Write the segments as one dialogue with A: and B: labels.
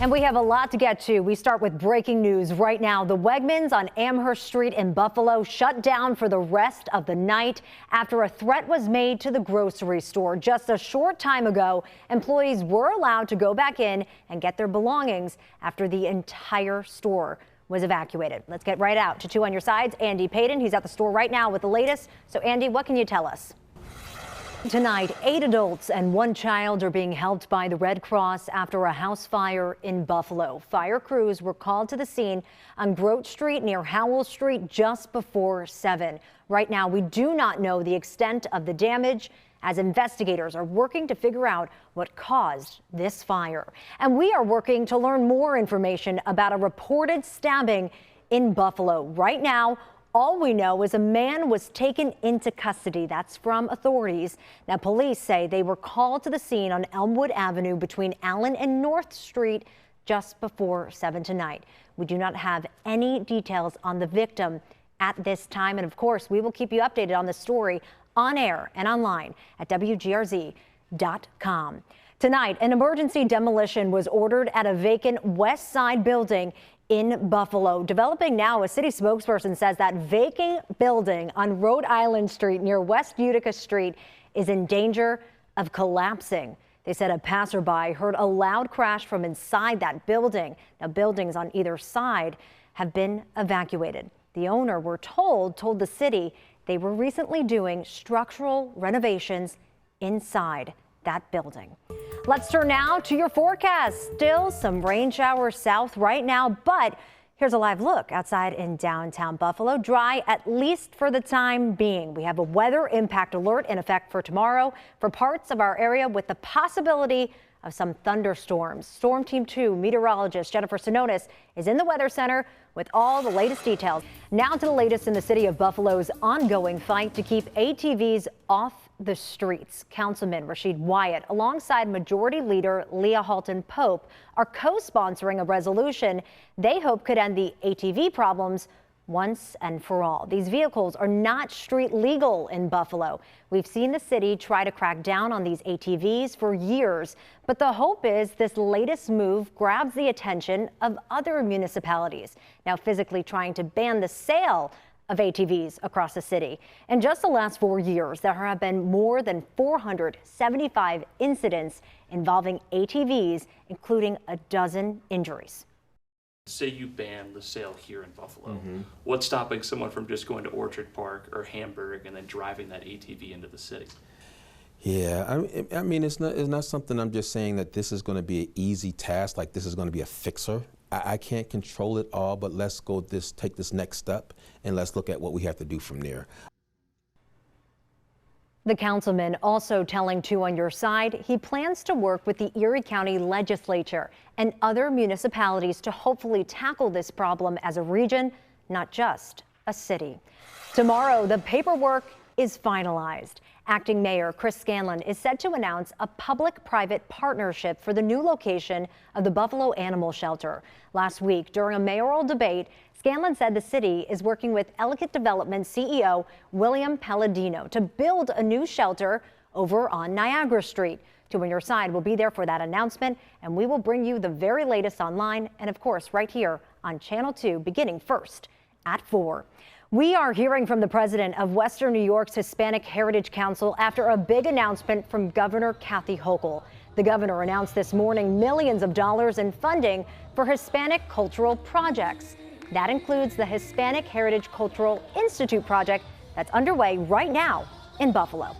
A: And we have a lot to get to. We start with breaking news right now. The Wegmans on Amherst Street in Buffalo shut down for the rest of the night after a threat was made to the grocery store. Just a short time ago, employees were allowed to go back in and get their belongings after the entire store was evacuated. Let's get right out to Two on Your Sides. Andy Payton, he's at the store right now with the latest. So Andy, what can you tell us? Tonight, 8 adults and 1 child are being helped by the Red Cross after a house fire in Buffalo. Fire crews were called to the scene on Grote Street near Howell Street just before 7. Right now, we do not know the extent of the damage as investigators are working to figure out what caused this fire. And we are working to learn more information about a reported stabbing in Buffalo. Right now, all we know is a man was taken into custody. That's from authorities. Now, police say they were called to the scene on Elmwood Avenue between Allen and North Street just before 7 tonight. We do not have any details on the victim at this time. And of course, we will keep you updated on the story on air and online at WGRZ.com. Tonight, an emergency demolition was ordered at a vacant West Side building in Buffalo. Developing now, a city spokesperson says that vacant building on Rhode Island Street near West Utica Street is in danger of collapsing. They said a passerby heard a loud crash from inside that building. Now, buildings on either side have been evacuated. The owner, we're told the city they were recently doing structural renovations inside that building. Let's turn now to your forecast. Still some rain showers south right now, but here's a live look outside in downtown Buffalo. Dry, at least for the time being. We have a weather impact alert in effect for tomorrow for parts of our area with the possibility of some thunderstorms. Storm Team 2 meteorologist Jennifer Sinonis is in the Weather Center with all the latest details. Now to the latest in the city of Buffalo's ongoing fight to keep ATVs off the streets. Councilman Rashid Wyatt, alongside Majority Leader Leah Halton Pope, are co-sponsoring a resolution they hope could end the ATV problems once and for all. These vehicles are not street legal in Buffalo. We've seen the city try to crack down on these ATVs for years, but the hope is this latest move grabs the attention of other municipalities, now physically trying to ban the sale of ATVs across the city. In just the last 4 years, there have been more than 475 incidents involving ATVs, including a dozen injuries.
B: Say you ban the sale here in Buffalo. What's stopping someone from just going to Orchard Park or Hamburg and then driving that ATV into the city?
C: Yeah, I mean, it's not something I'm just saying that this is going to be an easy task, like this is going to be a fixer. I can't control it all, but let's take this next step and let's look at what we have to do from there.
A: The councilman also telling Two on Your Side he plans to work with the Erie County Legislature and other municipalities to hopefully tackle this problem as a region, not just a city. Tomorrow, the paperwork is finalized. Acting Mayor Chris Scanlon is set to announce a public-private partnership for the new location of the Buffalo Animal Shelter. Last week, during a mayoral debate, Scanlon said the city is working with Ellicott Development CEO William Palladino to build a new shelter over on Niagara Street. Two on Your Side will be there for that announcement, and we will bring you the very latest online and, of course, right here on Channel 2, beginning first at 4. We are hearing from the president of Western New York's Hispanic Heritage Council after a big announcement from Governor Kathy Hochul. The governor announced this morning millions of dollars in funding for Hispanic cultural projects. That includes the Hispanic Heritage Cultural Institute project that's underway right now in Buffalo.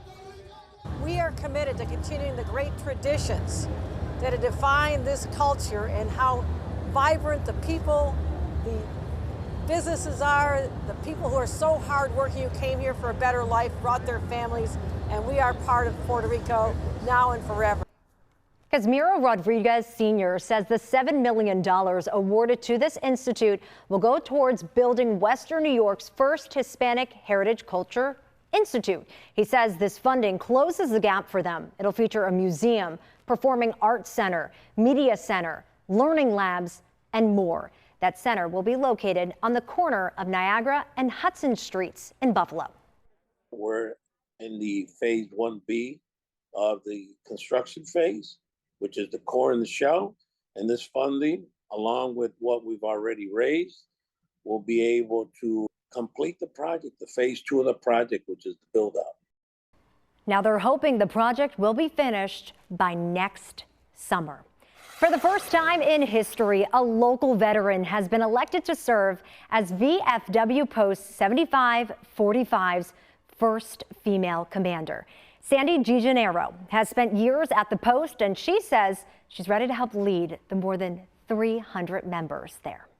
D: We are committed to continuing the great traditions that have defined this culture and how vibrant the people, the businesses are, the people who are so hardworking, who came here for a better life, brought their families, and we are part of Puerto Rico now and forever.
A: Casimiro Rodriguez Sr. says the $7 million awarded to this institute will go towards building Western New York's first Hispanic Heritage Culture Institute. He says this funding closes the gap for them. It'll feature a museum, performing arts center, media center, learning labs, and more. That center will be located on the corner of Niagara and Hudson Streets in Buffalo.
E: We're in the phase 1B of the construction phase, which is the core and the shell. And this funding, along with what we've already raised, will be able to complete the project, the phase 2 of the project, which is the build up.
A: Now they're hoping the project will be finished by next summer. For the first time in history, a local veteran has been elected to serve as VFW Post 7545's first female commander. Sandy DiGennaro has spent years at the post, and she says she's ready to help lead the more than 300 members there.